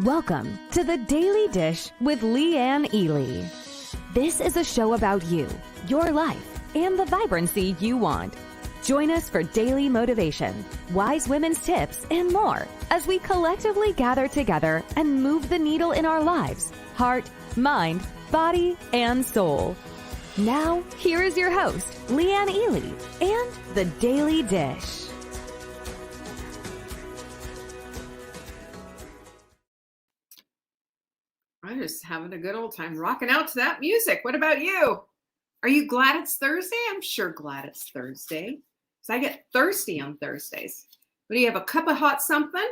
Welcome to the Daily Dish with Leanne Ely. This is a show about you, your life, and the vibrancy you want. Join us for daily motivation, wise women's tips, and more as we collectively gather together and move the needle in our lives, heart, mind, body, and soul. Now, here is your host, Leanne Ely, and the Daily Dish. I'm just having a good old time rocking out to that music. What about you? Are you glad it's Thursday? I'm sure glad it's Thursday. So I get thirsty on Thursdays. What do you have, a cup of hot something?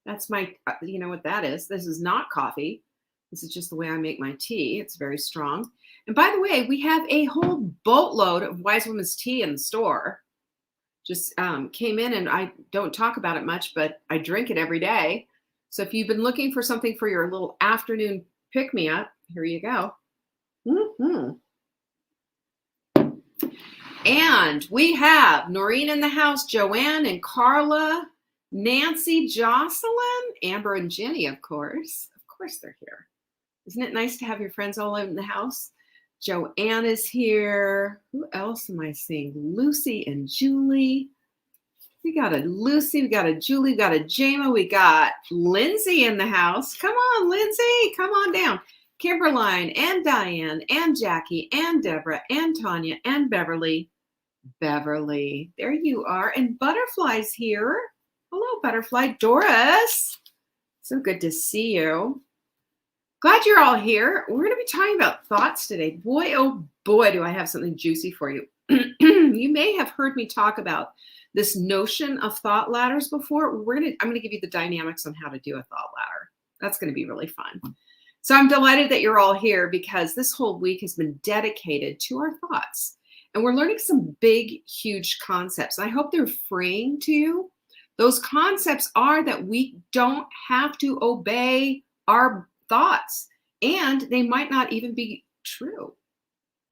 That's my, you know what that is. This is not coffee. This is just the way I make my tea. It's very strong. And by the way, we have a whole boatload of Wise Women's tea in the store. Just came in, and I don't talk about it much, but I drink it every day. So if you've been looking for something for your little afternoon pick-me-up, here you go. And we have Noreen in the house, Joanne and Carla, Nancy, Jocelyn, Amber and Jenny, of course. Of course they're here. Isn't it nice to have your friends all in the house? Joanne is here. Who else am I seeing? Lucy and Julie. We got a Lucy, we got a Julie, we got a Jama, we got Lindsay in the house. Come on, Lindsay, come on down. Kimberline and Diane and Jackie and Deborah and Tanya and Beverly. Beverly, there you are. And Butterfly's here. Hello, Butterfly. Doris, so good to see you. Glad you're all here. We're going to be talking about thoughts today. Boy, oh boy, do I have something juicy for you. You may have heard me talk about this notion of thought ladders before. I'm going to give you the dynamics on how to do a thought ladder. That's going to be really fun. So I'm delighted that you're all here because this whole week has been dedicated to our thoughts. And we're learning some big, huge concepts. I hope they're freeing to you. Those concepts are that we don't have to obey our thoughts, and they might not even be true.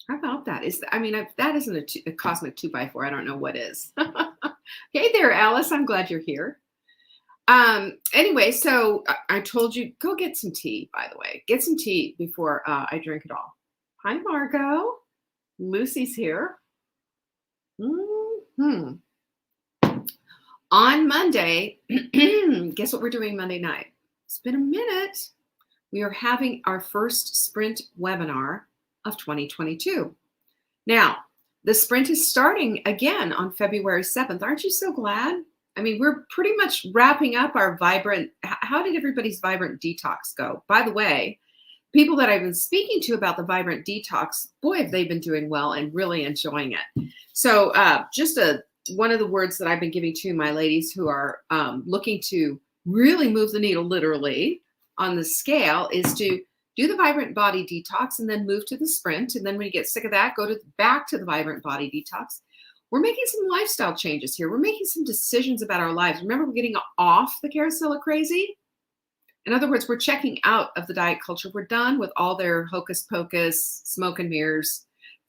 How about that? If that isn't a cosmic 2x4, I don't know what is. Hey there, Alice. I'm glad you're here. Anyway, so I told you, go get some tea, by the way. Get some tea before I drink it all. Hi, Margot. Lucy's here. On Monday, guess what we're doing Monday night? It's been a minute. We are having our first sprint webinar of 2022. Now, the sprint is starting again on February 7th. Aren't you so glad? I mean, we're pretty much wrapping up our how did everybody's vibrant detox go? By the way, people that I've been speaking to about the vibrant detox, boy, have they been doing well and really enjoying it. So one of the words that I've been giving to my ladies who are looking to really move the needle literally on the scale is to do the vibrant body detox and then move to the sprint. And then when you get sick of that, go back to the vibrant body detox. We're making some lifestyle changes here. We're making some decisions about our lives. Remember, we're getting off the carousel of crazy. In other words, we're checking out of the diet culture. We're done with all their hocus pocus, smoke and mirrors,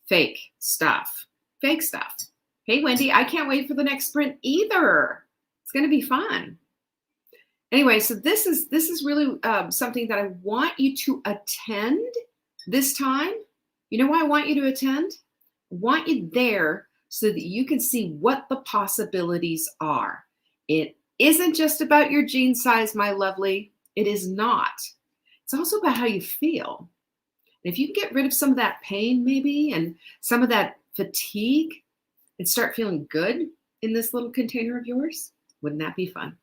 fake stuff. Fake stuff. Hey, Wendy, I can't wait for the next sprint either. It's going to be fun. Anyway, so this is really something that I want you to attend this time. You know why I want you to attend? I want you there so that you can see what the possibilities are. It isn't just about your jean size, my lovely. It is not. It's also about how you feel. And if you can get rid of some of that pain maybe and some of that fatigue and start feeling good in this little container of yours, wouldn't that be fun?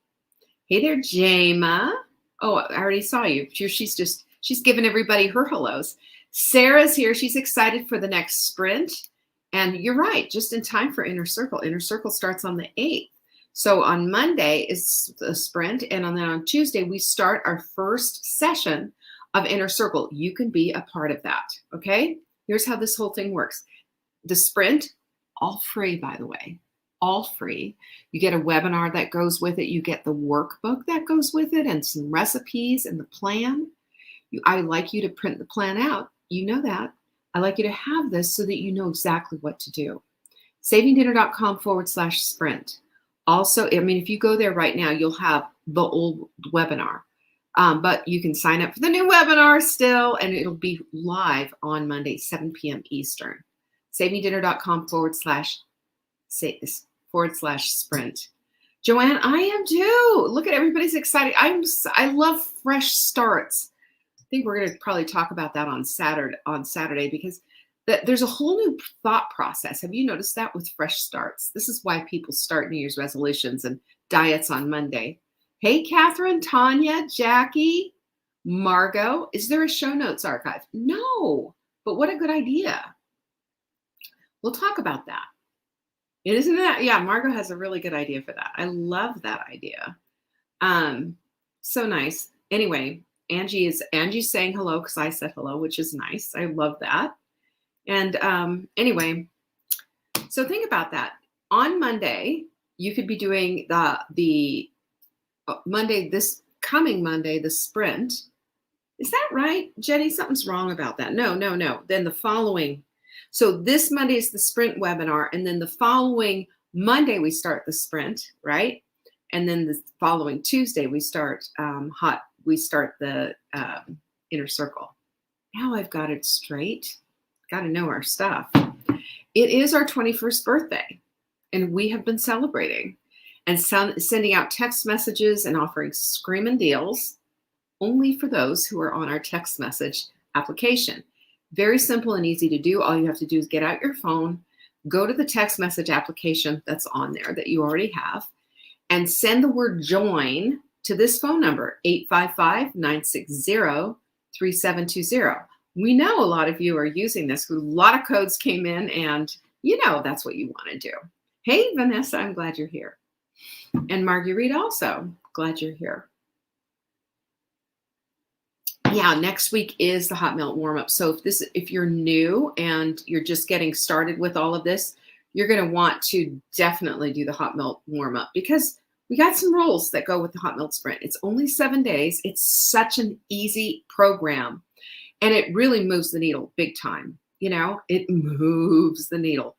Hey there, Jama. Oh, I already saw you. She's giving everybody her hellos. Sarah's here. She's excited for the next sprint. And you're right, just in time for Inner Circle. Inner Circle starts on the 8th. So on Monday is the sprint. And then on Tuesday, we start our first session of Inner Circle. You can be a part of that. Okay? Here's how this whole thing works. The sprint, all free, by the way. All free. You get a webinar that goes with it. You get the workbook that goes with it and some recipes and the plan. I like you to print the plan out. You know that. I like you to have this so that you know exactly what to do. savingdinner.com/sprint. Also, I mean, if you go there right now, you'll have the old webinar. But you can sign up for the new webinar still, and it'll be live on Monday, 7 p.m. Eastern. SaveMeDinner.com/sprint. Joanne, I am too. Look at everybody's excited. I love fresh starts. I think we're going to probably talk about that on Saturday because there's a whole new thought process. Have you noticed that with fresh starts? This is why people start New Year's resolutions and diets on Monday. Hey, Catherine, Tanya, Jackie, Margot, is there a show notes archive? No, but what a good idea. We'll talk about that. Isn't that? Yeah, Margot has a really good idea for that. I love that idea. So nice. Anyway, Angie's saying hello because I said hello, which is nice. I love that. And anyway, so think about that. On Monday, you could be doing the Monday, this coming Monday, the sprint. Is that right, Jenny? Something's wrong about that. No. Then the following. So this Monday is the sprint webinar, and then the following Monday we start the sprint, right? And then the following Tuesday we start the inner circle. Now I've got it straight. Got to know our stuff. It is our 21st birthday, and we have been celebrating and sending out text messages and offering screaming deals only for those who are on our text message application. Very simple and easy to do. All you have to do is get out your phone, go to the text message application that's on there that you already have, and send the word join to this phone number, 855-960-3720. We know a lot of you are using this. A lot of codes came in, and that's what you want to do. Hey, Vanessa, I'm glad you're here. And Marguerite also, glad you're here. Yeah, next week is the hot melt warm-up. So if you're new and you're just getting started with all of this, you're going to want to definitely do the hot melt warm-up because we got some rules that go with the hot melt sprint. It's only 7 days. It's such an easy program, and it really moves the needle big time. It moves the needle,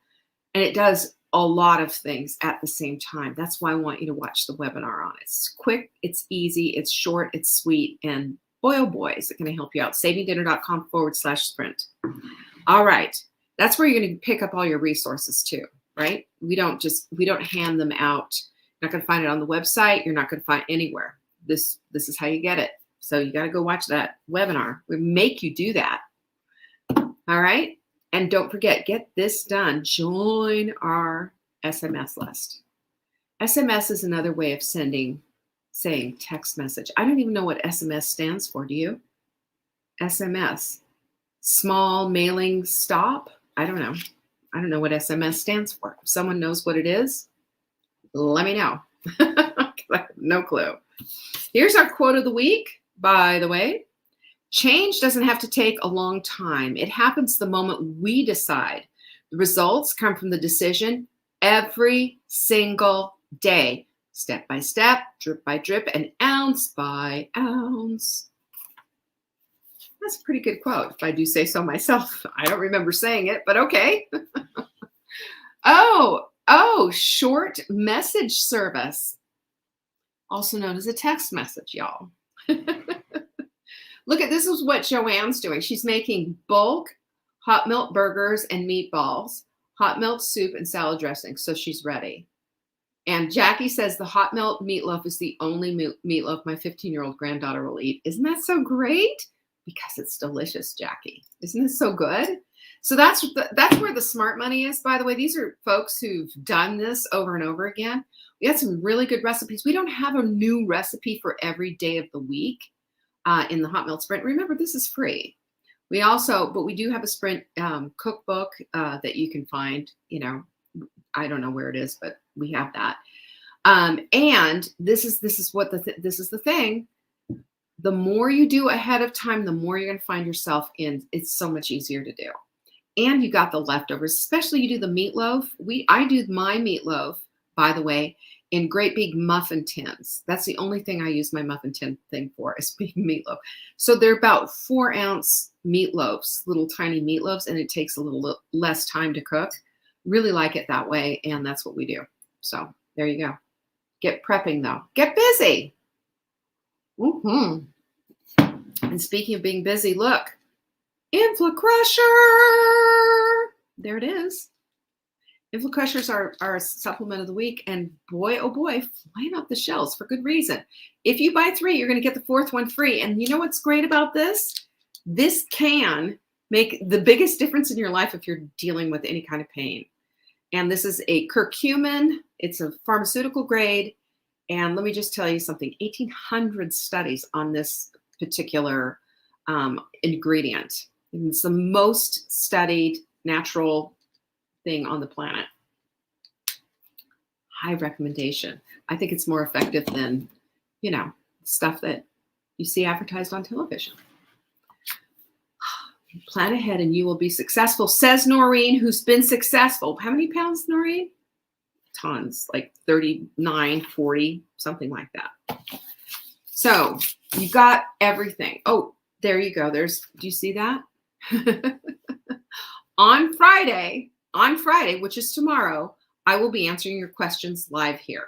and it does a lot of things at the same time. That's why I want you to watch the webinar on it. It's quick, it's easy, it's short, it's sweet, and boy, oh boy, is it going to help you out. SaveMeDinner.com/sprint. All right. That's where you're going to pick up all your resources too, right? We don't hand them out. You're not going to find it on the website. You're not going to find anywhere. This is how you get it. So you got to go watch that webinar. We make you do that. All right. And don't forget, get this done. Join our SMS list. SMS is another way of saying text message. I don't even know what SMS stands for. Do you? SMS. Small mailing stop. I don't know. I don't know what SMS stands for. If someone knows what it is, let me know. I have no clue. Here's our quote of the week, by the way. Change doesn't have to take a long time. It happens the moment we decide. The results come from the decision every single day. Step by step, drip by drip, and ounce by ounce. That's a pretty good quote, if I do say so myself. I don't remember saying it, but okay. Short message service, also known as a text message, y'all. Look at this is what Joanne's doing. She's making bulk hot melt burgers and meatballs, hot melt soup, and salad dressing. So she's ready. And Jackie says the hot melt meatloaf is the only meatloaf my 15-year-old granddaughter will eat. Isn't that so great? Because it's delicious, Jackie. Isn't this so good? So that's where the smart money is, by the way. These are folks who've done this over and over again. We had some really good recipes. We don't have a new recipe for every day of the week in the hot melt sprint. Remember, this is free. But we do have a sprint cookbook that you can find. I don't know where it is, but we have that. And this is the thing. The more you do ahead of time, the more you're going to find yourself in. It's so much easier to do. And you got the leftovers, especially you do the meatloaf. I do my meatloaf, by the way, in great big muffin tins. That's the only thing I use my muffin tin thing for, is big meatloaf. So they're about 4-ounce meatloaves, little tiny meatloaves, and it takes a little less time to cook. Really like it that way, and that's what we do. So there you go. Get prepping though. Get busy. And speaking of being busy, look, InflaCrusher. There it is. InflaCrushers are our supplement of the week, and boy, oh boy, flying off the shelves for good reason. If you buy 3, you're going to get the 4th one free. And you know what's great about this? This can make the biggest difference in your life if you're dealing with any kind of pain. And this is a curcumin. It's a pharmaceutical grade. And let me just tell you something, 1,800 studies on this particular ingredient. And it's the most studied natural thing on the planet. High recommendation. I think it's more effective than, stuff that you see advertised on television. Plan ahead and you will be successful, says Noreen, who's been successful. How many pounds, Noreen? Tons, like 39, 40, something like that. So you got everything. Oh, there you go. Do you see that? On Friday, which is tomorrow, I will be answering your questions live here.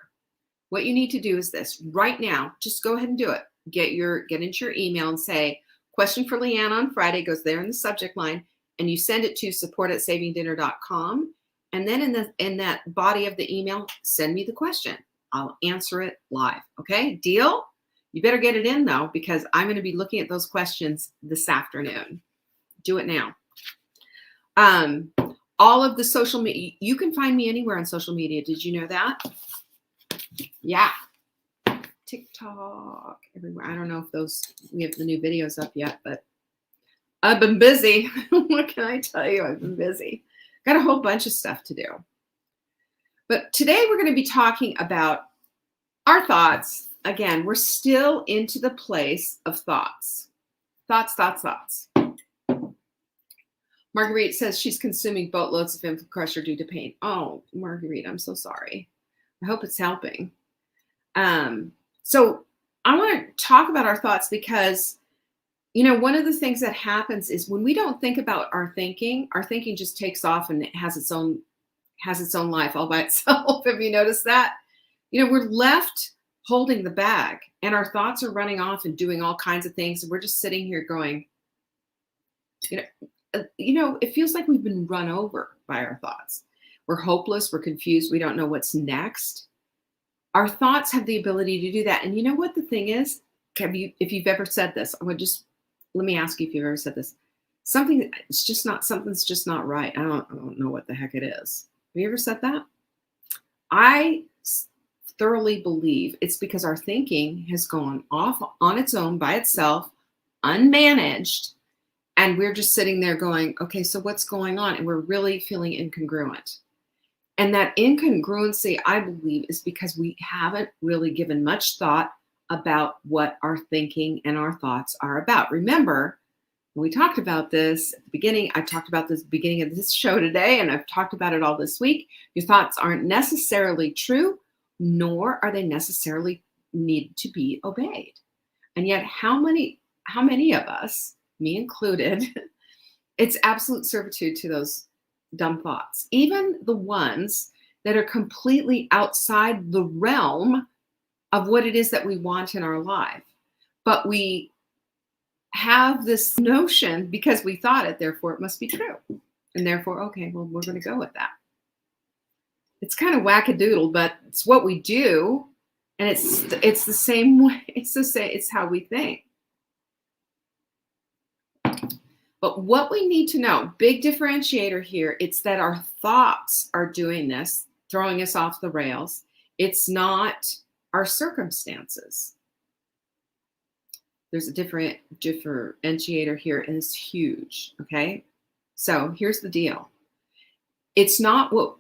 What you need to do is this right now. Just go ahead and do it. Get into your email and say, question for Leanne on Friday, goes there in the subject line, and you send it to support@savingdinner.com. And then in that body of the email, send me the question. I'll answer it live. Okay, deal? You better get it in though, because I'm going to be looking at those questions this afternoon. Do it now. All of the social media, you can find me anywhere on social media. Did you know that? Yeah. TikTok, everywhere. I don't know if we have the new videos up yet, but I've been busy. What can I tell you? I've been busy. Got a whole bunch of stuff to do. But today we're going to be talking about our thoughts. Again, we're still into the place of thoughts. Thoughts. Marguerite says she's consuming boatloads of InflaCrusher due to pain. Oh, Marguerite, I'm so sorry. I hope it's helping. So I want to talk about our thoughts because, one of the things that happens is when we don't think about our thinking just takes off and it has its own life all by itself. Have you noticed that? We're left holding the bag and our thoughts are running off and doing all kinds of things. And we're just sitting here going, it feels like we've been run over by our thoughts. We're hopeless. We're confused. We don't know what's next. Our thoughts have the ability to do that. And you know what the thing is? If you've ever said this, let me ask you if you've ever said this. Something's just not right. I don't know what the heck it is. Have you ever said that? I thoroughly believe it's because our thinking has gone off on its own by itself, unmanaged, and we're just sitting there going, okay, so what's going on? And we're really feeling incongruent. And that incongruency, I believe, is because we haven't really given much thought about what our thinking and our thoughts are about. Remember, when we talked about this at the beginning, I talked about this at the beginning of this show today, and I've talked about it all this week. Your thoughts aren't necessarily true, nor are they necessarily need to be obeyed. And yet, how many of us, me included, it's absolute servitude to those dumb thoughts, even the ones that are completely outside the realm of what it is that we want in our life. But we have this notion because we thought it, therefore it must be true. And therefore, okay, well, we're going to go with that. It's kind of wackadoodle, but it's what we do. And it's the same way. It's how we think. But what we need to know, big differentiator here, it's that our thoughts are doing this, throwing us off the rails. It's not our circumstances. There's a differentiator here, and it's huge, okay? So here's the deal. It's not what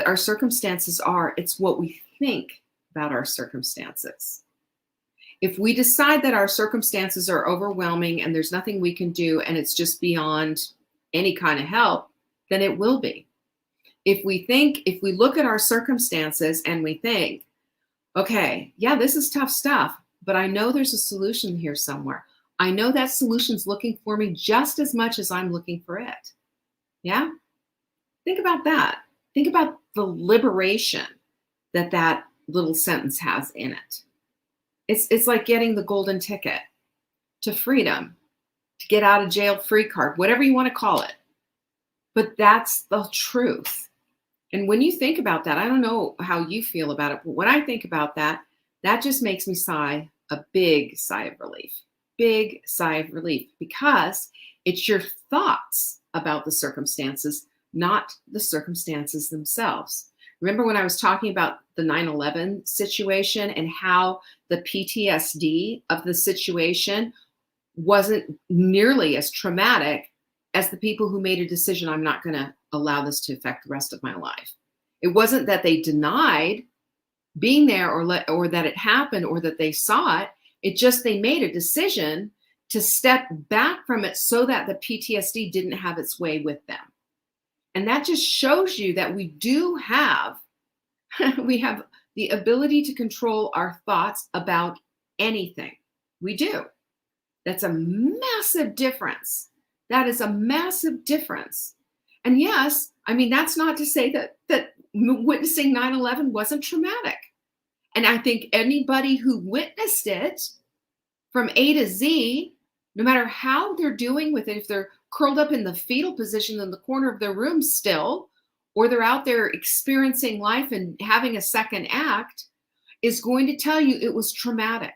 our circumstances are, it's what we think about our circumstances. If we decide that our circumstances are overwhelming and there's nothing we can do and it's just beyond any kind of help, then it will be. If we look at our circumstances and we think, okay, yeah, this is tough stuff, but I know there's a solution here somewhere. I know that solution's looking for me just as much as I'm looking for it. Yeah? Think about that. Think about the liberation that little sentence has in it. It's like getting the golden ticket to freedom, to get out of jail free card, whatever you want to call it. But that's the truth. And when you think about that, I don't know how you feel about it, but when I think about that, that just makes me sigh a big sigh of relief. Big sigh of relief, because it's your thoughts about the circumstances, not the circumstances themselves. Remember when I was talking about the 9/11 situation and how the PTSD of the situation wasn't nearly as traumatic as the people who made a decision, I'm not going to allow this to affect the rest of my life. It wasn't that they denied being there or that it happened or that they saw it. It just they made a decision to step back from it so that the PTSD didn't have its way with them. And that just shows you that we do have we have the ability to control our thoughts about anything. We do. That's a massive difference. That is a massive difference. And yes, I mean, that's not to say that witnessing 9/11 wasn't traumatic. And I think anybody who witnessed it from A to Z, no matter how they're doing with it, if they're curled up in the fetal position in the corner of their room still, or they're out there experiencing life and having a second act, is going to tell you it was traumatic.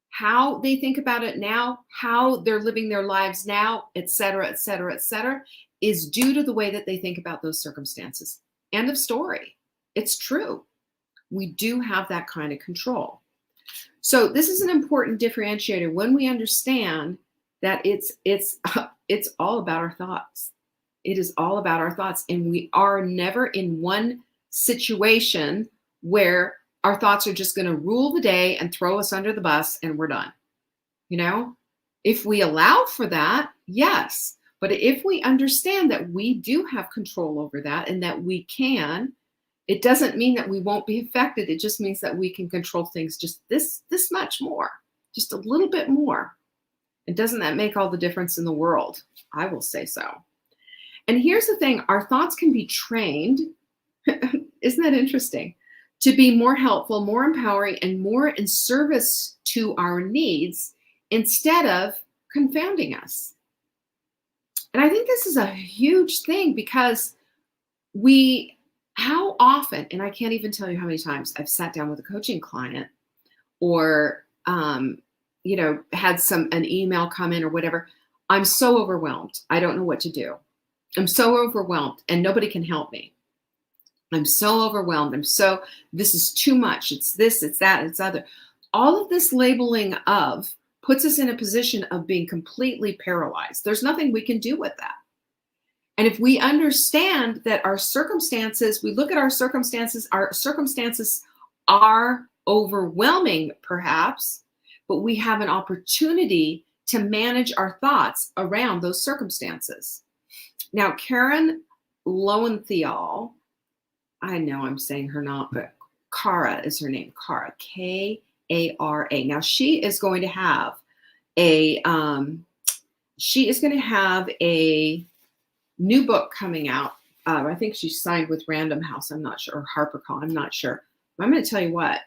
How they think about it now, how they're living their lives now, et cetera, et cetera, et cetera, is due to the way that they think about those circumstances. End of story. It's true. We do have that kind of control. So this is an important differentiator when we understand that it's all about our thoughts. It is all about our thoughts, and we are never in one situation where our thoughts are just going to rule the day and throw us under the bus and we're done. You know, if we allow for that, yes. But if we understand that we do have control over that and that we can, it doesn't mean that we won't be affected. It just means that we can control things just this much more, just a little bit more. And doesn't that make all the difference in the world? I will say so. And here's the thing, our thoughts can be trained, isn't that interesting, to be more helpful, more empowering, and more in service to our needs instead of confounding us. And I think this is a huge thing because how often, and I can't even tell you how many times I've sat down with a coaching client or, had an email come in or whatever. I'm so overwhelmed. I don't know what to do. I'm so overwhelmed and nobody can help me. I'm so overwhelmed. This is too much. It's this, it's that, it's other. All of this labeling of puts us in a position of being completely paralyzed. There's nothing we can do with that. And if we understand that our circumstances, we look at our circumstances are overwhelming perhaps, but we have an opportunity to manage our thoughts around those circumstances. Now, Karen Lowenthal, I know I'm saying her not, but Kara is her name, Kara, Kara. Now she is going to have a new book coming out. I think she's signed with Random House. I'm not sure, or HarperCollins. I'm not sure. But I'm going to tell you what,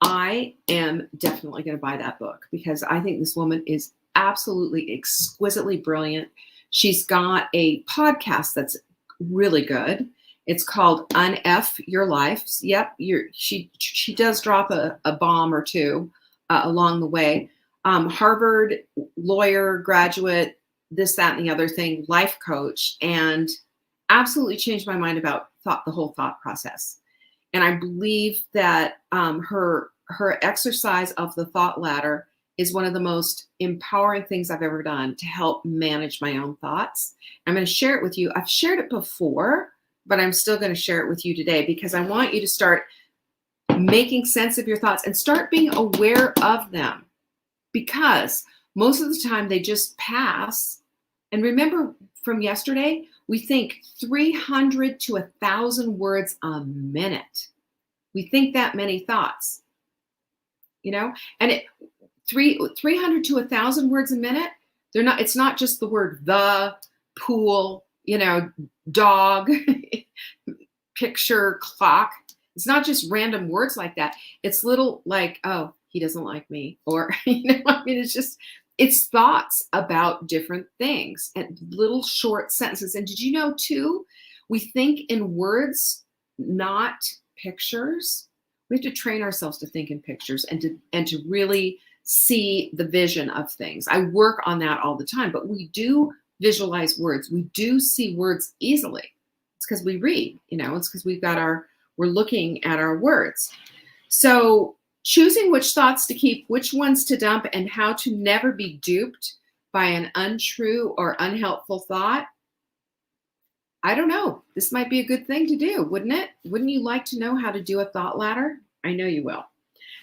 I am definitely going to buy that book because I think this woman is absolutely exquisitely brilliant. She's got a podcast that's really good. It's called Unf Your Life. Yep, she does drop a bomb or two along the way. Harvard lawyer, graduate, this, that, and the other thing, life coach, and absolutely changed my mind about the whole thought process. And I believe that her exercise of the thought ladder is one of the most empowering things I've ever done to help manage my own thoughts. I'm going to share it with you. I've shared it before, but I'm still going to share it with you today because I want you to start making sense of your thoughts and start being aware of them, because most of the time they just pass. And remember from yesterday, we think 300 to 1,000 words a minute. We think that many thoughts, and 300 to 1,000 words a minute. It's not just the word the, pool, dog, picture, clock. It's not just random words like that. It's little like, oh, he doesn't like me, or, I mean, it's thoughts about different things and little short sentences. And did you know too, we think in words, not pictures. We have to train ourselves to think in pictures and to really see the vision of things. I work on that all the time, but we do visualize words. We do see words easily. It's because we read, it's because we're looking at our words. So choosing which thoughts to keep, which ones to dump, and how to never be duped by an untrue or unhelpful thought. I don't know. This might be a good thing to do, wouldn't it? Wouldn't you like to know how to do a thought ladder? I know you will.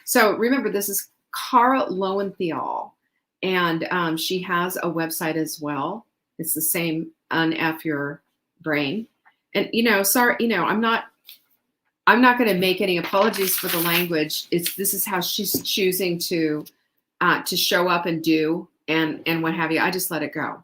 So remember, this is Cara Lowenthal, and she has a website as well. It's the same, Unf Your Brain. And, sorry, I'm not going to make any apologies for the language. This is how she's choosing to show up and do and what have you. I just let it go.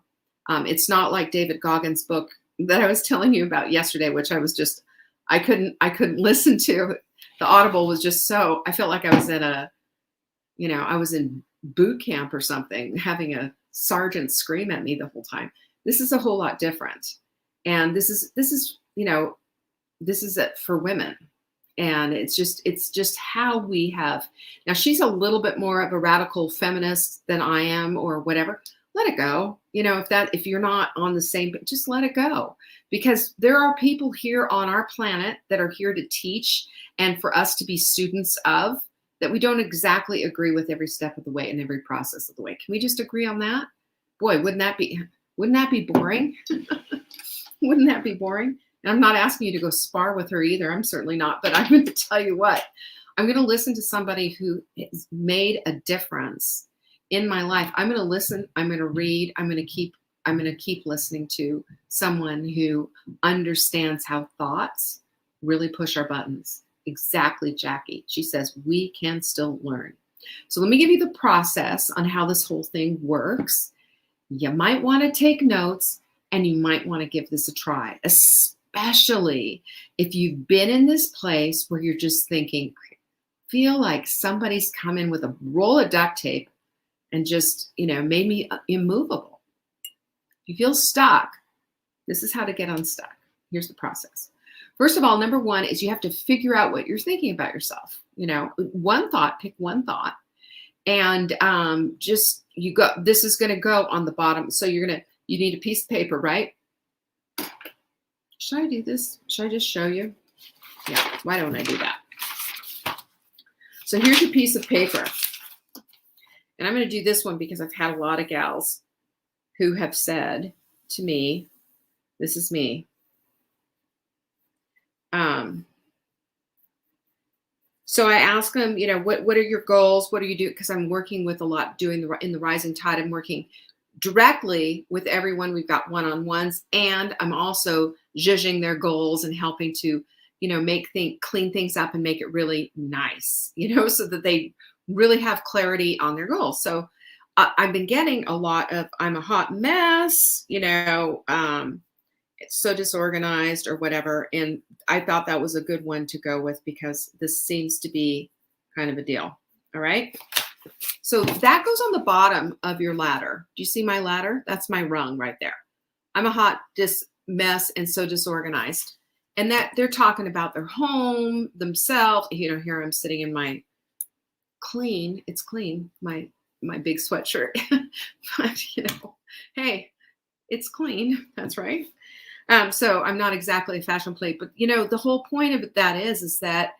It's not like David Goggins' book that I was telling you about yesterday, which I couldn't listen to. The Audible was just so, I felt like I was at I was in boot camp or something, having a sergeant scream at me the whole time. This is a whole lot different. And this is it for women. And it's just how we have. Now, she's a little bit more of a radical feminist than I am, or whatever. Let it go. If you're not on the same, just let it go, because there are people here on our planet that are here to teach and for us to be students of, that we don't exactly agree with every step of the way and every process of the way. Can we just agree on that? Boy, wouldn't that be boring? Wouldn't that be boring? And I'm not asking you to go spar with her either. I'm certainly not. But I'm going to tell you what, I'm going to listen to somebody who has made a difference in my life. I'm going to listen. I'm going to read. I'm going to keep listening to someone who understands how thoughts really push our buttons. Exactly, Jackie. She says we can still learn. So let me give you the process on how this whole thing works. You might want to take notes, and you might want to give this a try, especially if you've been in this place where you're just thinking, feel like somebody's come in with a roll of duct tape and just, made me immovable. If you feel stuck, this is how to get unstuck. Here's the process. First of all, number one is you have to figure out what you're thinking about yourself. One thought, pick one thought, and this is going to go on the bottom. So you need a piece of paper, right? Should I do this? Should I just show you? Yeah, why don't I do that? So here's your piece of paper. And I'm going to do this one because I've had a lot of gals who have said to me, this is me. So I ask them, what are your goals? What do you do? Because I'm working with a lot, in the Rising Tide. I'm working directly with everyone. We've got one-on-ones, and I'm also judging their goals and helping to, clean things up and make it really nice, so that they really have clarity on their goals. So I've been getting a lot of, I'm a hot mess, it's so disorganized or whatever. And I thought that was a good one to go with because this seems to be kind of a deal. All right. So that goes on the bottom of your ladder. Do you see my ladder? That's my rung right there. I'm a hot mess and so disorganized. And that they're talking about their home, themselves. Here I'm sitting in my clean. It's clean. My big sweatshirt. But, hey, it's clean. That's right. So I'm not exactly a fashion plate, but the whole point of that is that,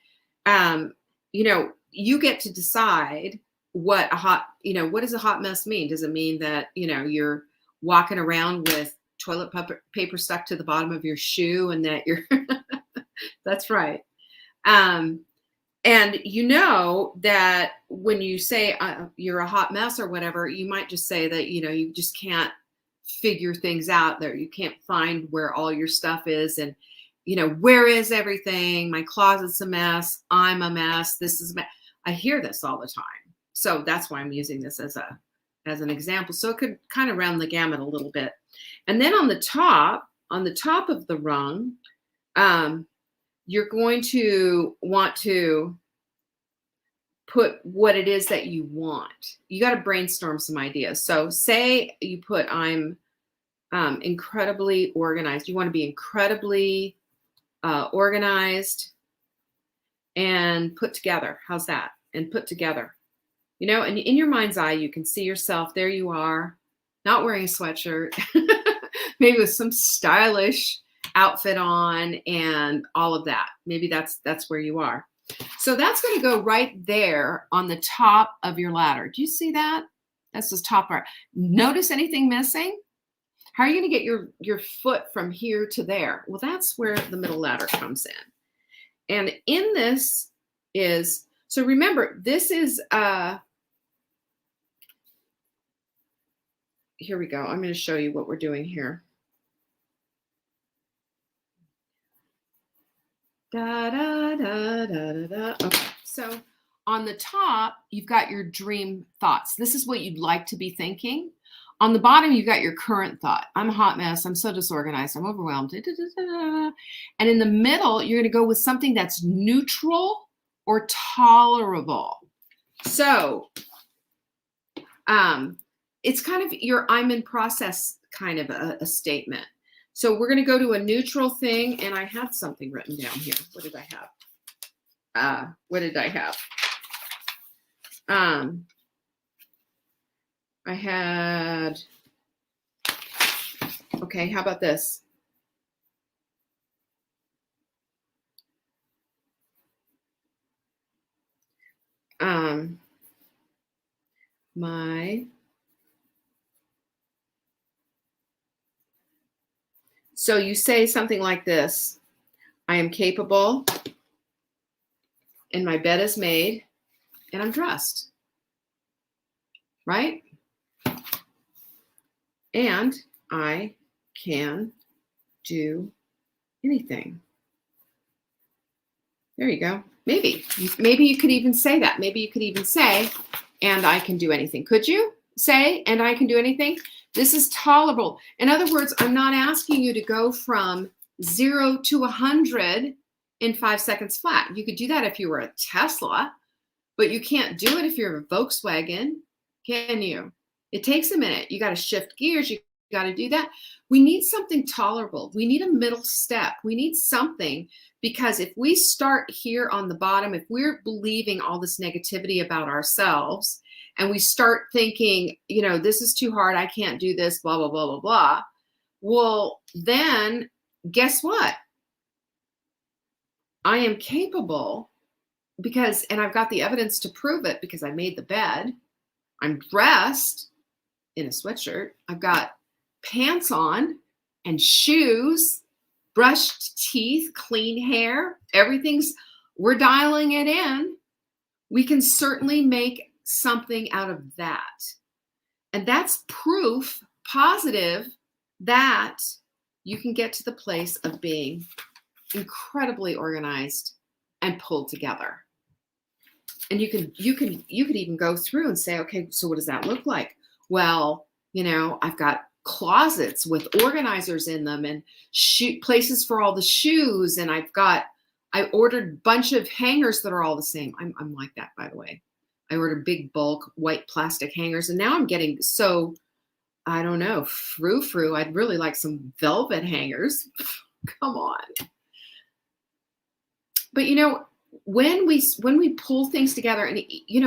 you get to decide what what does a hot mess mean? Does it mean that, you're walking around with toilet paper stuck to the bottom of your shoe and that you're, that's right. And that when you say you're a hot mess or whatever, you might just say that, you just can't figure things out there. You can't find where all your stuff is. And, where is everything? My closet's a mess. I'm a mess. This is a mess. I hear this all the time. So that's why I'm using this as an example. So it could kind of round the gamut a little bit. And then on the top of the rung, you're going to want to put what it is that you want. You got to brainstorm some ideas. So say you put, I'm incredibly organized. You want to be incredibly organized and put together. How's that? And put together. You know, and in your mind's eye, you can see yourself. There you are, not wearing a sweatshirt, maybe with some stylish outfit on and all of that. Maybe that's where you are. So that's going to go right there on the top of your ladder. Do you see that? That's the top part. Notice anything missing? How are you going to get your foot from here to there? Well, that's where the middle ladder comes in. And in this is, so remember, this is, here we go. I'm going to show you what we're doing here. Da, da, da, da, da, da. Okay, so on the top, you've got your dream thoughts. This is what you'd like to be thinking. On the bottom, you've got your current thought. I'm a hot mess. I'm so disorganized. I'm overwhelmed. Da, da, da, da. And in the middle, you're going to go with something that's neutral or tolerable. So it's kind of your I'm in process kind of a statement. So we're going to go to a neutral thing. And I had something written down here. What did I have? I had, okay, how about this? So you say something like this: I am capable, and my bed is made, and I'm dressed, right? And I can do anything. There you go. Maybe you could even say that. Maybe you could even say, and I can do anything. Could you say, and I can do anything? This is tolerable. In other words, I'm not asking you to go from 0 to 100 in 5 seconds flat. You could do that if you were a Tesla, but you can't do it if you're a Volkswagen, can you? It takes a minute. You got to shift gears. You got to do that. We need something tolerable. We need a middle step. We need something, because if we start here on the bottom, if we're believing all this negativity about ourselves, and we start thinking, you know, this is too hard, I can't do this, blah, blah, blah, blah, blah. Well, then guess what? I am capable because, and I've got the evidence to prove it because I made the bed. I'm dressed in a sweatshirt. I've got pants on and shoes, brushed teeth, clean hair. We're dialing it in. We can certainly make something out of that. And that's proof positive that you can get to the place of being incredibly organized and pulled together. And you could even go through and say, okay, so what does that look like? Well, you know, I've got closets with organizers in them and places for all the shoes. And I ordered a bunch of hangers that are all the same. I'm like that, by the way. I ordered big bulk white plastic hangers, and now I'm getting so, I don't know, frou-frou. I'd really like some velvet hangers. Come on. But you know, when we pull things together, and you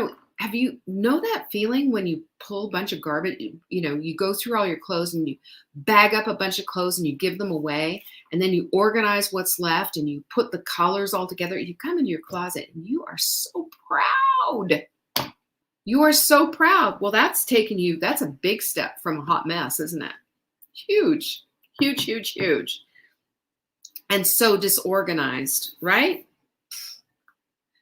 know that feeling when you pull a bunch of garbage, you know, you go through all your clothes and you bag up a bunch of clothes and you give them away, and then you organize what's left and you put the colors all together. You come into your closet and you are so proud. You are so proud. Well, that's a big step from a hot mess, isn't it? Huge, huge, huge, huge. And so disorganized, right?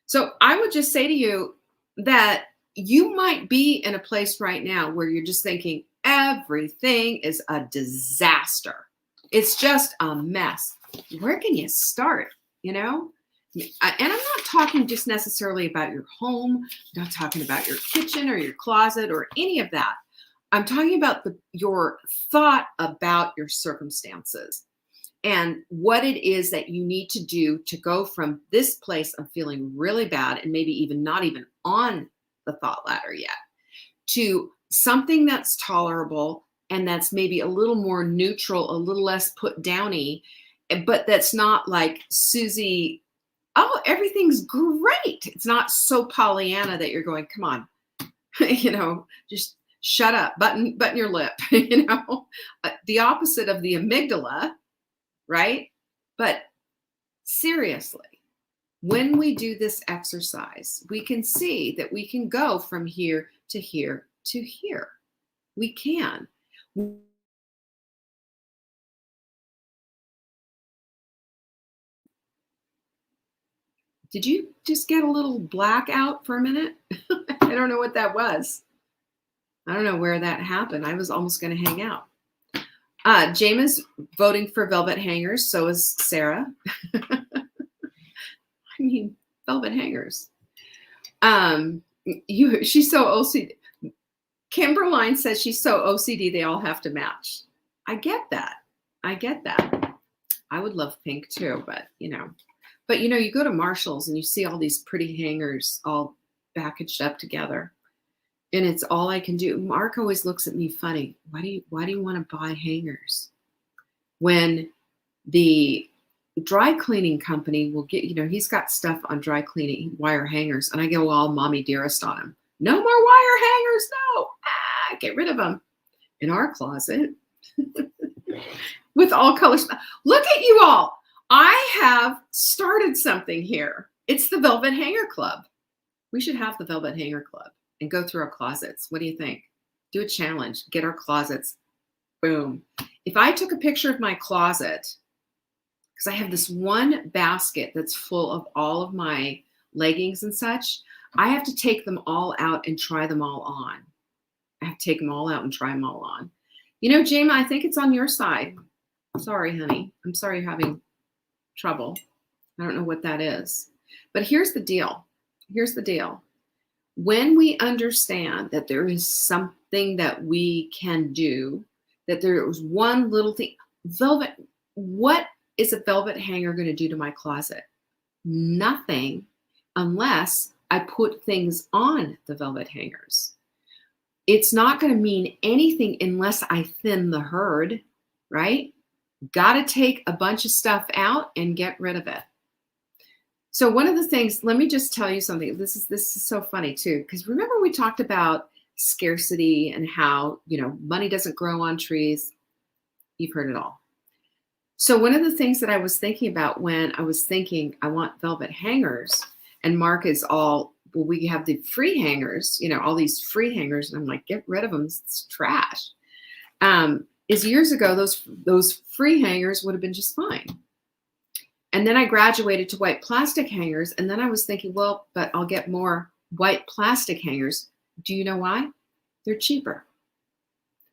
So I would just say to you that you might be in a place right now where you're just thinking everything is a disaster. It's just a mess. Where can you start? You know? And I'm not talking just necessarily about your home. I'm not talking about your kitchen or your closet or any of that. I'm talking about your thought about your circumstances. and what it is that you need to do to go from this place of feeling really bad and maybe even not even on the thought ladder yet to something that's tolerable and that's maybe a little more neutral, a little less put downy, but that's not like Susie, oh, everything's great. It's not so Pollyanna that you're going, come on, just shut up, button your lip, the opposite of the amygdala, right? But seriously, when we do this exercise, we can see that we can go from here to here to here. We can. Did you just get a little blackout for a minute? I don't know what that was. I don't know where that happened. I was almost going to hang out. James is voting for velvet hangers. So is Sarah. I mean, velvet hangers. She's so OCD. Kimberline says she's so OCD they all have to match. I get that. I would love pink too, but you go to Marshall's and you see all these pretty hangers all packaged up together. And it's all I can do. Mark always looks at me funny. Why do you want to buy hangers? When the dry cleaning company will get, he's got stuff on dry cleaning, wire hangers. And I go all mommy dearest on him. No more wire hangers, no. Get rid of them. In our closet. With all colors. Look at you all. I have started something here. It's the Velvet Hanger Club. We should have the Velvet Hanger Club and go through our closets. What do you think? Do a challenge. Get our closets. Boom. If I took a picture of my closet, because I have this one basket that's full of all of my leggings and such, I have to take them all out and try them all on. I have to take them all out and try them all on. Jamie, I think it's on your side. Sorry, honey. I'm sorry you're having trouble. I don't know what that is. But here's the deal. When we understand that there is something that we can do, that there is one little thing, what is a velvet hanger going to do to my closet? Nothing, unless I put things on the velvet hangers. It's not going to mean anything unless I thin the herd, right? Got to take a bunch of stuff out and get rid of it. So one of the things, let me just tell you something. This is so funny too, because remember we talked about scarcity and how, money doesn't grow on trees. You've heard it all. So one of the things that I was thinking about when I was thinking I want velvet hangers, and Mark is all, well, we have the free hangers, all these free hangers. And I'm like, get rid of them. It's trash. Is years ago, those free hangers would have been just fine. And then I graduated to white plastic hangers. And then I was thinking, well, but I'll get more white plastic hangers. Do you know why? They're cheaper.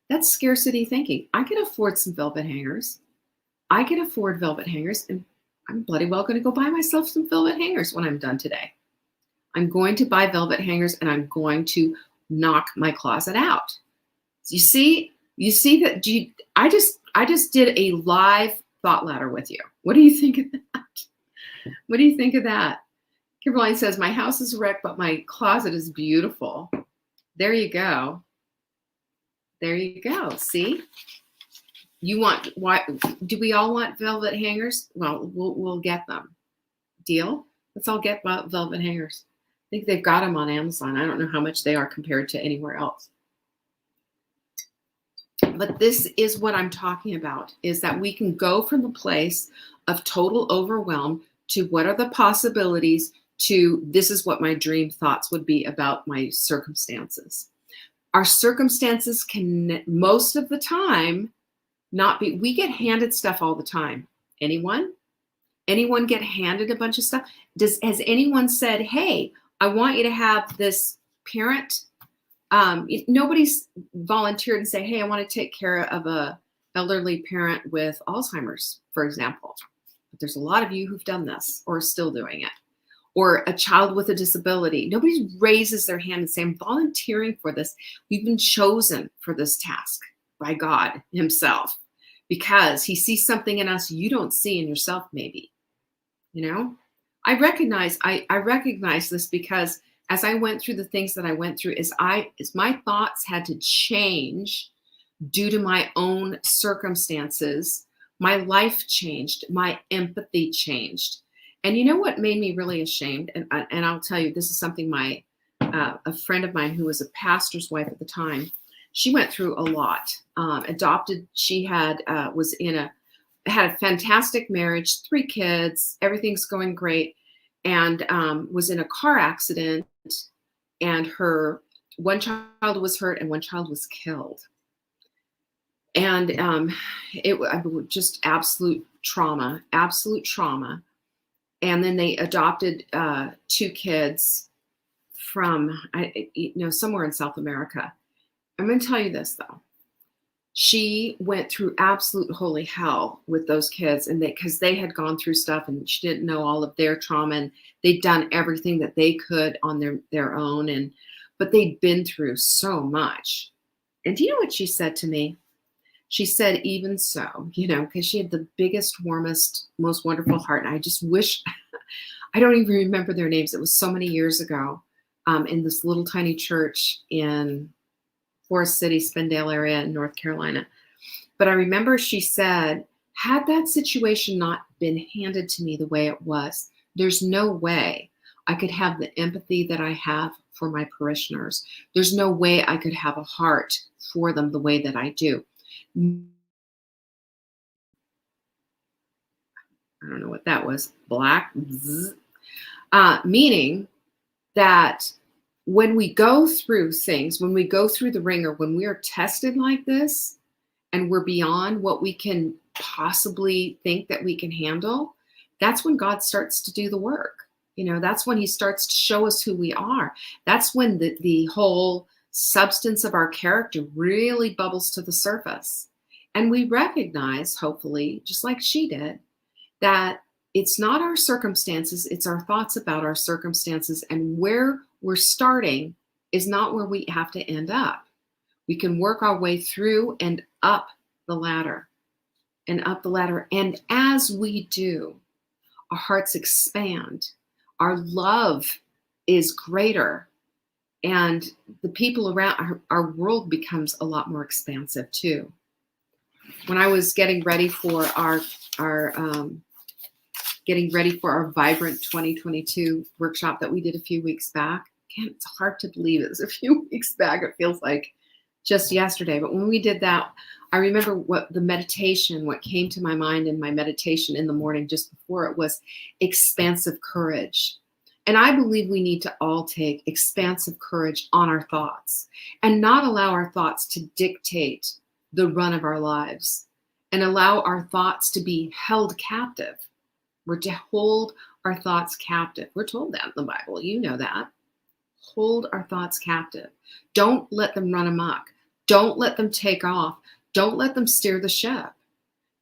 That's scarcity thinking. I can afford some velvet hangers. I can afford velvet hangers. And I'm bloody well going to go buy myself some velvet hangers when I'm done today. I'm going to buy velvet hangers and I'm going to knock my closet out. You see that I just did a live thought ladder with you. What do you think of that? What do you think of that? Kimberline says, my house is wrecked, but my closet is beautiful. There you go. See? Do we all want velvet hangers? Well, we'll get them. Deal? Let's all get velvet hangers. I think they've got them on Amazon. I don't know how much they are compared to anywhere else. But this is what I'm talking about, is that we can go from the place of total overwhelm to what are the possibilities to this is what my dream thoughts would be about my circumstances. Our circumstances can most of the time not be, we get handed stuff all the time. Anyone get handed a bunch of stuff? Has anyone said, hey, I want you to have this parent? Nobody's volunteered and say, hey, I want to take care of a elderly parent with Alzheimer's, for example. But there's a lot of you who've done this or are still doing it. Or a child with a disability. Nobody raises their hand and say, I'm volunteering for this. We've been chosen for this task by God himself. because he sees something in us you don't see in yourself, maybe. You know, I recognize this because as I went through the things that I went through, as my thoughts had to change due to my own circumstances, my life changed, my empathy changed. And you know what made me really ashamed? And I'll tell you, this is something my a friend of mine who was a pastor's wife at the time, she went through a lot. Adopted, she had had a fantastic marriage, 3 kids, everything's going great, and was in a car accident, and her one child was hurt and one child was killed. And just absolute trauma. And then they adopted 2 kids from somewhere in South America. I'm going to tell you this though. She went through absolute holy hell with those kids, and because they had gone through stuff and she didn't know all of their trauma, and they'd done everything that they could on their own, but they'd been through so much. And do you know what she said to me? She said, even so, because she had the biggest, warmest, most wonderful heart. And I just wish, I don't even remember their names. It was so many years ago, in this little tiny church in Forest City, Spindale area in North Carolina. But I remember she said, had that situation not been handed to me the way it was, there's no way I could have the empathy that I have for my parishioners. There's no way I could have a heart for them the way that I do. I don't know what that was. Black. Meaning that when we go through things, when we go through the ringer, when we are tested like this, and we're beyond what we can possibly think that we can handle, that's when God starts to do the work. That's when he starts to show us who we are. That's when the whole substance of our character really bubbles to the surface. And we recognize, hopefully, just like she did, that it's not our circumstances, it's our thoughts about our circumstances, and where we're starting is not where we have to end up. We can work our way through and up the ladder, and up the ladder. And as we do, our hearts expand, our love is greater, and the people around our world becomes a lot more expansive too. When I was getting ready for our Vibrant 2022 workshop that we did a few weeks back, it's hard to believe it was a few weeks back. It feels like just yesterday. But when we did that, I remember what came to my mind in my meditation in the morning just before it was expansive courage. And I believe we need to all take expansive courage on our thoughts and not allow our thoughts to dictate the run of our lives, and allow our thoughts to be held captive. We're to hold our thoughts captive. We're told that in the Bible. You know that. Hold our thoughts captive. Don't let them run amok. Don't let them take off. Don't let them steer the ship.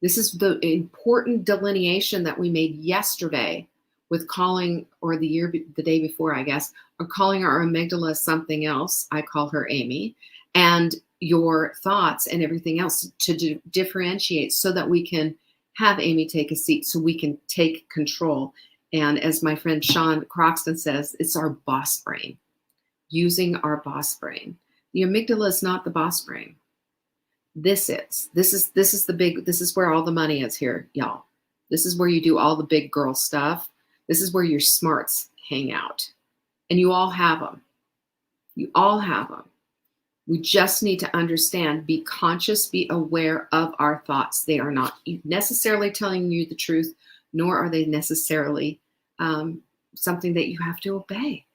This is the important delineation that we made yesterday with calling, or the day before, I guess, or calling our amygdala something else. I call her Amy. And your thoughts and everything else to differentiate, so that we can have Amy take a seat, so we can take control. And as my friend Sean Croxton says, it's our boss brain, using our boss brain. The amygdala is not the boss brain. This is where all the money is here, y'all. This is where you do all the big girl stuff. This is where your smarts hang out. And you all have them. You all have them. We just need to understand, be conscious, be aware of our thoughts. They are not necessarily telling you the truth, nor are they necessarily something that you have to obey.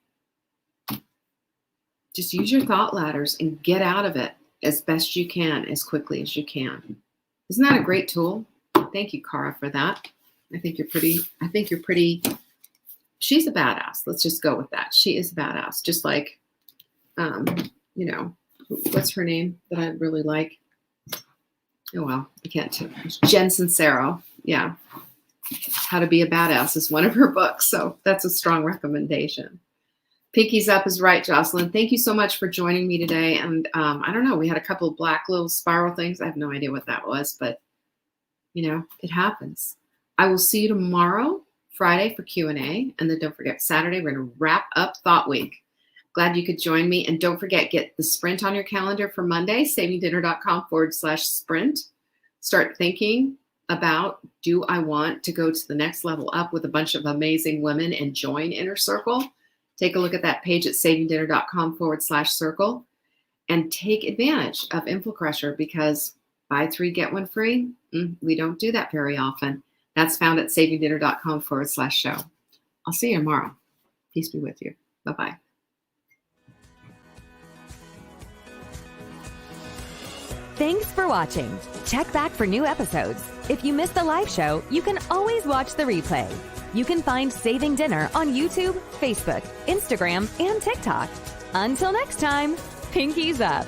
Just use your thought ladders and get out of it as best you can, as quickly as you can. Isn't that a great tool? Thank you, Cara, for that. I think you're pretty, she's a badass. Let's just go with that. She is a badass. Just like, what's her name that I really like? Oh, well, I can't tell. Jen Sincero. Yeah. How to Be a Badass is one of her books. So that's a strong recommendation. Pinky's Up is right, Jocelyn. Thank you so much for joining me today. And I don't know, we had a couple of black little spiral things. I have no idea what that was, but It happens. I will see you tomorrow, Friday, for Q&A. And then don't forget, Saturday, we're going to wrap up Thought Week. Glad you could join me. And don't forget, get the sprint on your calendar for Monday, savingdinner.com/sprint. Start thinking about, do I want to go to the next level up with a bunch of amazing women and join Inner Circle? Take a look at that page at savingdinner.com/circle and take advantage of InfoCrusher, because buy 3, get 1 free. We don't do that very often. That's found at savingdinner.com/show. I'll see you tomorrow. Peace be with you. Bye-bye. Thanks for watching. Check back for new episodes. If you missed the live show, you can always watch the replay. You can find Saving Dinner on YouTube, Facebook, Instagram, and TikTok. Until next time, pinkies up.